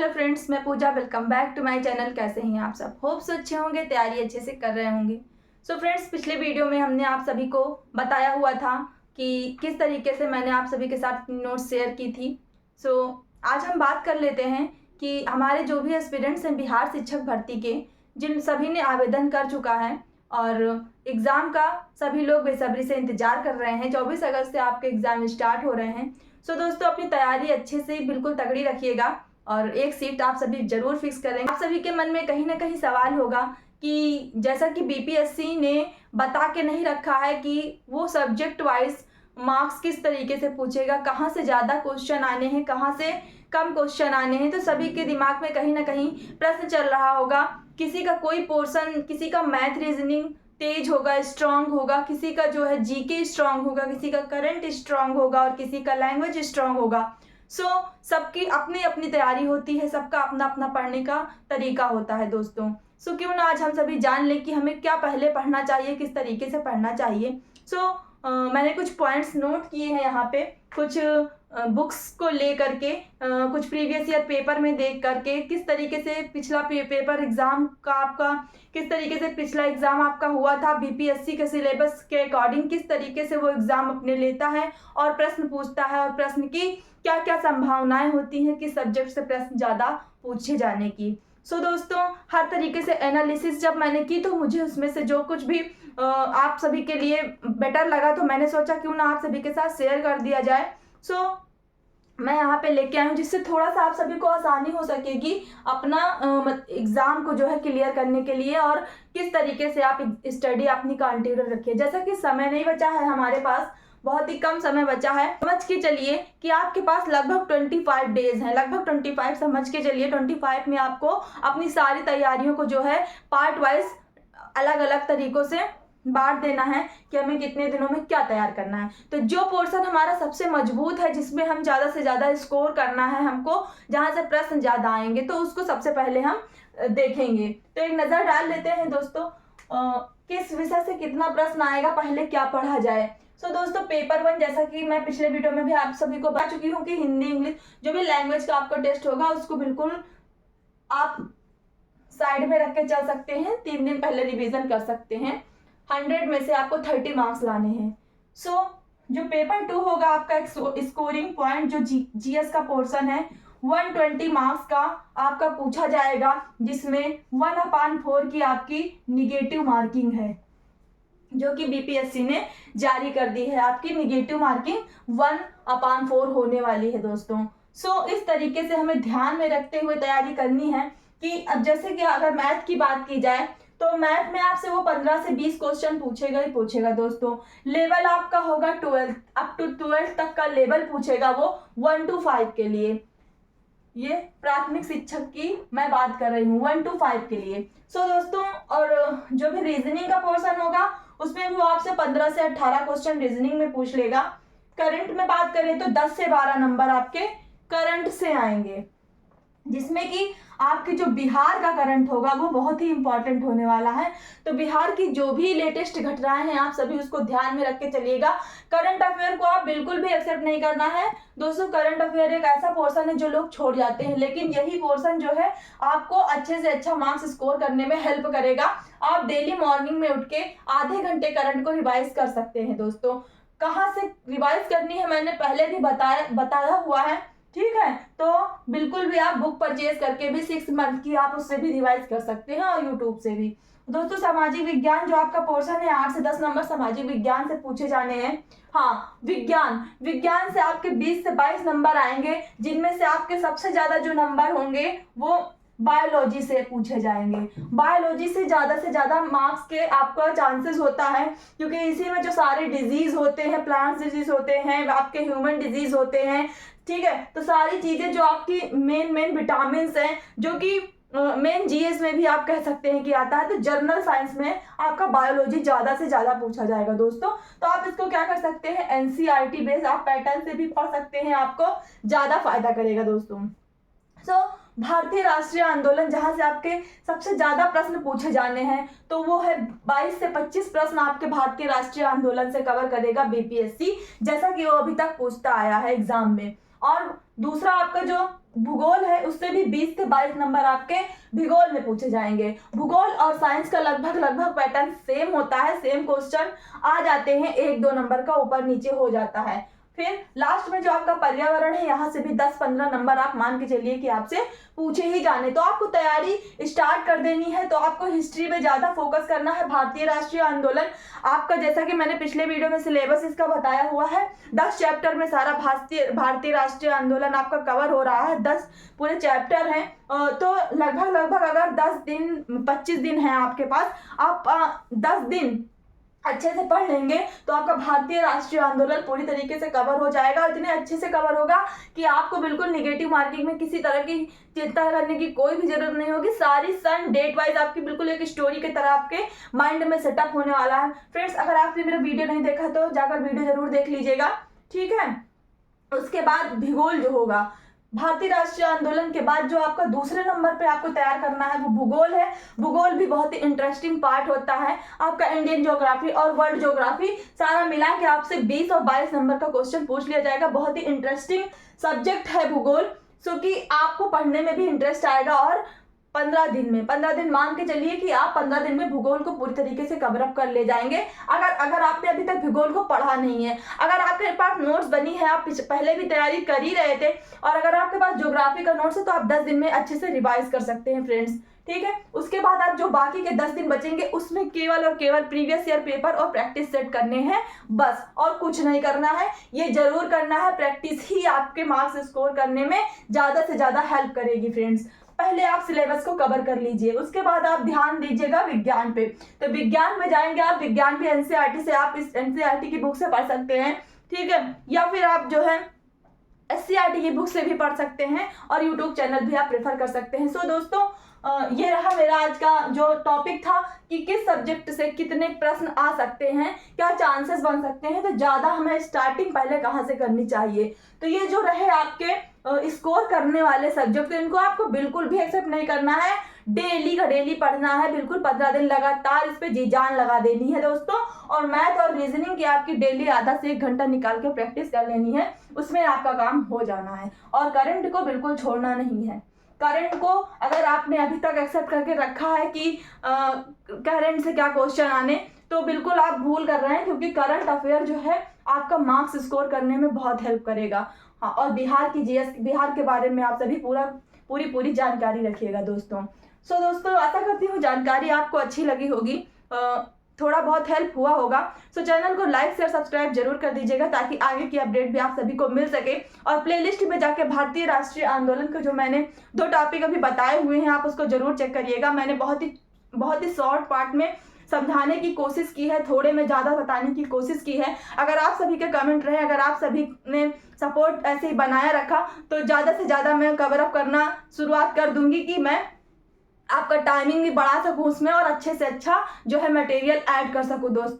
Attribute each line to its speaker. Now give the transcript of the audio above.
Speaker 1: Hello friends, मैं Pooja. Welcome back to my channel. कैसे हैं आप सब? होप्स अच्छे होंगे, तैयारी अच्छे से कर रहे होंगे। सो फ्रेंड्स, पिछले वीडियो में हमने आप सभी को बताया हुआ था कि किस तरीके से मैंने आप सभी के साथ नोट्स शेयर की थी। आज हम बात कर लेते हैं कि हमारे जो भी एस्पिरेंट्स हैं बिहार शिक्षक भर्ती के, जिन सभी ने आवेदन कर चुका है और एग्ज़ाम का सभी लोग बेसब्री से इंतज़ार कर रहे हैं। 24 अगस्त से आपके एग्ज़ाम स्टार्ट हो रहे हैं। दोस्तों, अपनी तैयारी अच्छे से बिल्कुल तगड़ी रखिएगा और एक सीट आप सभी जरूर फिक्स करेंगे। आप सभी के मन में कहीं ना कहीं सवाल होगा कि जैसा कि बीपीएससी ने बता के नहीं रखा है कि वो सब्जेक्ट वाइज मार्क्स किस तरीके से पूछेगा, कहाँ से ज़्यादा क्वेश्चन आने हैं, कहाँ से कम क्वेश्चन आने हैं। तो सभी के दिमाग में कहीं ना कहीं प्रश्न चल रहा होगा। किसी का कोई पोर्शन, किसी का मैथ रीजनिंग तेज होगा, स्ट्रांग होगा, किसी का जो है जीके स्ट्रांग होगा, किसी का करंट स्ट्रांग होगा और किसी का लैंग्वेज स्ट्रांग होगा। सबकी अपनी अपनी तैयारी होती है, सबका अपना अपना पढ़ने का तरीका होता है दोस्तों। क्यों ना आज हम सभी जान लें कि हमें क्या पहले पढ़ना चाहिए, किस तरीके से पढ़ना चाहिए। मैंने कुछ पॉइंट्स नोट किए हैं यहाँ पे, कुछ बुक्स को ले करके, कुछ प्रीवियस ईयर पेपर में देख करके किस तरीके से पिछला पेपर एग्ज़ाम का आपका, किस तरीके से पिछला एग्ज़ाम आपका हुआ था, बीपीएससी के सिलेबस के अकॉर्डिंग किस तरीके से वो एग्ज़ाम अपने लेता है और प्रश्न पूछता है, और प्रश्न की क्या क्या संभावनाएं होती हैं, किस सब्जेक्ट से प्रश्न ज़्यादा पूछे जाने की। दोस्तों, हर तरीके से एनालिसिस जब मैंने की तो मुझे उसमें से जो कुछ भी आप सभी के लिए बेटर लगा तो मैंने सोचा क्यों ना आप सभी के साथ शेयर कर दिया जाए। मैं यहाँ पे लेके आई हूँ जिससे थोड़ा सा आप सभी को आसानी हो सकेगी अपना एग्ज़ाम को जो है क्लियर करने के लिए, और किस तरीके से आप स्टडी अपनी कंटिन्यू रखिए। जैसा कि समय नहीं बचा है हमारे पास, बहुत ही कम समय बचा है। समझ के चलिए कि आपके पास लगभग 25 डेज हैं, लगभग 25 समझ के चलिए। 25 में आपको अपनी सारी तैयारियों को जो है पार्ट वाइज अलग अलग तरीकों से बांट देना है कि हमें कितने दिनों में क्या तैयार करना है। तो जो पोर्शन हमारा सबसे मजबूत है, जिसमें हम ज़्यादा से ज़्यादा स्कोर करना है हमको, जहाँ से प्रश्न ज़्यादा आएंगे, तो उसको सबसे पहले हम देखेंगे। तो एक नज़र डाल लेते हैं दोस्तों किस विषय से कितना प्रश्न आएगा, पहले क्या पढ़ा जाए। दोस्तों, पेपर 1, जैसा कि मैं पिछले वीडियो में भी आप सभी को बता चुकी हूँ कि हिंदी इंग्लिश जो भी लैंग्वेज का आपका टेस्ट होगा उसको बिल्कुल आप साइड में रख के चल सकते हैं, 3 दिन पहले रिवीजन कर सकते हैं। 100 में से आपको 30 मार्क्स लाने हैं। जो पेपर 2 होगा आपका स्कोरिंग पॉइंट, जो जीएस का पोर्शन है, 120 मार्क्स का आपका पूछा जाएगा, जिसमें 1/4 की आपकी निगेटिव मार्किंग है, जो कि बीपीएससी ने जारी कर दी है। आपकी निगेटिव मार्किंग 1/4 होने वाली है दोस्तों। इस तरीके से हमें ध्यान में रखते हुए तैयारी करनी है कि अब जैसे कि अगर मैथ की बात की जाए तो मैथ में आपसे वो 15 से 20 क्वेश्चन पूछेगा ही पूछेगा दोस्तों। लेवल आपका होगा 12, अप टू 12 तक का लेवल पूछेगा वो 1 to 5 के लिए। ये प्राथमिक शिक्षक की मैं बात कर रही हूँ, 1 to 5 के लिए। दोस्तों, और जो भी रीजनिंग का पोर्शन होगा उसमें भी वो आपसे 15 से 18 क्वेश्चन रीजनिंग में पूछ लेगा। करंट में बात करें तो 10 से 12 नंबर आपके करंट से आएंगे, जिसमें कि आपके जो बिहार का करंट होगा वो बहुत ही इंपॉर्टेंट होने वाला है। तो बिहार की जो भी लेटेस्ट घटनाएं हैं आप सभी उसको ध्यान में रख के चलिएगा। करंट अफेयर को आप बिल्कुल भी एक्सेप्ट नहीं करना है दोस्तों। करंट अफेयर एक ऐसा पोर्शन है जो लोग छोड़ जाते हैं, लेकिन यही पोर्शन जो है आपको अच्छे से अच्छा मार्क्स स्कोर करने में हेल्प करेगा। आप डेली मॉर्निंग में उठ के आधे घंटे करंट को रिवाइज कर सकते हैं दोस्तों। कहाँ से रिवाइज करनी है मैंने पहले भी बताया हुआ है, ठीक है। तो बिल्कुल भी आप बुक परचेज करके भी 6 मंथ की आप उससे भी रिवाइज कर सकते हैं, और यूट्यूब से भी। दोस्तों, सामाजिक विज्ञान जो आपका पोर्शन है, 8 से 10 नंबर सामाजिक विज्ञान से पूछे जाने हैं। हाँ, विज्ञान से आपके 20 से 22 नंबर आएंगे, जिनमें से आपके सबसे ज्यादा जो नंबर होंगे वो बायोलॉजी से पूछे जाएंगे। बायोलॉजी से ज्यादा मार्क्स के आपका चांसेस होता है, क्योंकि इसी में जो सारे डिजीज होते हैं, प्लांट्स डिजीज होते हैं, आपके ह्यूमन डिजीज होते हैं, ठीक है। तो सारी चीजें जो आपकी मेन विटामिन हैं, जो कि मेन जीएस में भी आप कह सकते हैं कि आता है, तो जर्नल साइंस में आपका बायोलॉजी ज्यादा से ज्यादा पूछा जाएगा दोस्तों। तो आप इसको क्या कर सकते हैं, एनसीईआरटी बेस्ड आप पैटर्न से भी पढ़ सकते हैं, आपको ज्यादा फायदा करेगा दोस्तों। भारतीय राष्ट्रीय आंदोलन, जहां से आपके सबसे ज्यादा प्रश्न पूछे जाने हैं, तो वो है 22 से 25 प्रश्न आपके भारतीय राष्ट्रीय आंदोलन से कवर करेगा बीपीएससी, जैसा कि वो अभी तक पूछता आया है एग्जाम में। और दूसरा आपका जो भूगोल है उससे भी 20 से 22 नंबर आपके भूगोल में पूछे जाएंगे। भूगोल और साइंस का लगभग पैटर्न सेम होता है, सेम क्वेश्चन आ जाते हैं, 1-2 नंबर का ऊपर नीचे हो जाता है। फिर लास्ट में जो आपका पर्यावरण है, यहाँ से भी 10-15 नंबर आप मान के चलिए कि आपसे पूछे ही जाने। तो आपको तैयारी स्टार्ट कर देनी है। तो आपको हिस्ट्री में ज़्यादा फोकस करना है। भारतीय राष्ट्रीय आंदोलन आपका, जैसा कि मैंने पिछले वीडियो में सिलेबस इसका बताया हुआ है, 10 चैप्टर में सारा भारतीय राष्ट्रीय आंदोलन आपका कवर हो रहा है। 10 पूरे चैप्टर हैं। तो लगभग अगर 10 दिन 25 दिन है आपके पास, आप 10 दिन अच्छे से पढ़ लेंगे तो आपका भारतीय राष्ट्रीय आंदोलन पूरी तरीके से कवर हो जाएगा। इतने अच्छे से कवर होगा कि आपको बिल्कुल निगेटिव मार्किंग में किसी तरह की चिंता करने की कोई भी जरूरत नहीं होगी। सारी सन डेट वाइज आपकी बिल्कुल एक स्टोरी की तरह आपके माइंड में सेटअप होने वाला है। फ्रेंड्स, अगर आपने मेरा वीडियो नहीं देखा तो जाकर वीडियो जरूर देख लीजिएगा, ठीक है। उसके बाद भूगोल जो होगा, भारतीय राष्ट्रीय आंदोलन के बाद जो आपका दूसरे नंबर पे आपको तैयार करना है वो भूगोल है। भूगोल भी बहुत ही इंटरेस्टिंग पार्ट होता है आपका। इंडियन ज्योग्राफी और वर्ल्ड ज्योग्राफी सारा मिला के आपसे 20 और 22 नंबर का क्वेश्चन पूछ लिया जाएगा। बहुत ही इंटरेस्टिंग सब्जेक्ट है भूगोल, सो कि आपको पढ़ने में भी इंटरेस्ट आएगा। और 15 दिन मान के चलिए कि आप 15 दिन में भूगोल को पूरी तरीके से कवर अप कर ले जाएंगे। अगर आपने अभी तक भूगोल को पढ़ा नहीं है, अगर आपके पास नोट्स बनी है, आप पहले भी तैयारी कर ही रहे थे, और अगर आपके पास ज्योग्राफी का नोट्स है तो आप 10 दिन में अच्छे से रिवाइज कर सकते हैं फ्रेंड्स, ठीक है। उसके बाद आप जो बाकी के 10 दिन बचेंगे उसमें केवल और केवल प्रीवियस ईयर पेपर और प्रैक्टिस सेट करने हैं बस, और कुछ नहीं करना है। ये जरूर करना है, प्रैक्टिस ही आपके मार्क्स स्कोर करने में ज़्यादा से ज़्यादा हेल्प करेगी फ्रेंड्स। पहले आप सिलेबस को कवर कर लीजिए, उसके बाद आप ध्यान दीजिएगा विज्ञान पे। तो विज्ञान में जाएंगे आप, विज्ञान भी एनसीईआरटी से आप इस एनसीईआरटी की बुक से पढ़ सकते हैं, ठीक है, या फिर आप जो है एससीईआरटी की बुक से भी पढ़ सकते हैं, और यूट्यूब चैनल भी आप प्रेफर कर सकते हैं। सो दोस्तों, ये रहा मेरा आज का जो टॉपिक था कि किस सब्जेक्ट से कितने प्रश्न आ सकते हैं, क्या चांसेस बन सकते हैं, तो ज़्यादा हमें स्टार्टिंग पहले कहाँ से करनी चाहिए। तो ये जो रहे आपके स्कोर करने वाले सब्जेक्ट, तो इनको आपको बिल्कुल भी एक्सेप्ट नहीं करना है। डेली का डेली पढ़ना है, बिल्कुल 15 दिन लगातार इस पे जी जान लगा देनी है दोस्तों। और मैथ और रीजनिंग की आपकी डेली आधा से 1 घंटा निकाल के प्रैक्टिस कर लेनी है, उसमें आपका काम हो जाना है। और करंट को बिल्कुल छोड़ना नहीं है। करंट को अगर आपने अभी तक एक्सेप्ट करके रखा है कि करंट से क्या क्वेश्चन आने, तो बिल्कुल आप भूल कर रहे हैं, क्योंकि करंट अफेयर जो है आपका मार्क्स स्कोर करने में बहुत हेल्प करेगा। हाँ, और बिहार की जीएस, बिहार के बारे में आप सभी पूरी जानकारी रखिएगा दोस्तों। सो दोस्तों, आशा करती हूँ जानकारी आपको अच्छी लगी होगी, थोड़ा बहुत हेल्प हुआ होगा। सो चैनल को लाइक शेयर सब्सक्राइब जरूर कर दीजिएगा, ताकि आगे की अपडेट भी आप सभी को मिल सके। और प्लेलिस्ट में जाके भारतीय राष्ट्रीय आंदोलन के जो मैंने 2 टॉपिक अभी बताए हुए हैं, आप उसको जरूर चेक करिएगा। मैंने बहुत ही शॉर्ट पार्ट में समझाने की कोशिश की है, थोड़े में ज़्यादा बताने की कोशिश की है। अगर आप सभी के कमेंट रहे, अगर आप सभी ने सपोर्ट ऐसे ही बनाया रखा, तो ज़्यादा से ज़्यादा मैं कवर अप करना शुरुआत कर दूंगी कि मैं आपका टाइमिंग भी बढ़ा सकूं उसमें, और अच्छे से अच्छा जो है मटेरियल ऐड कर सकूं दोस्तों।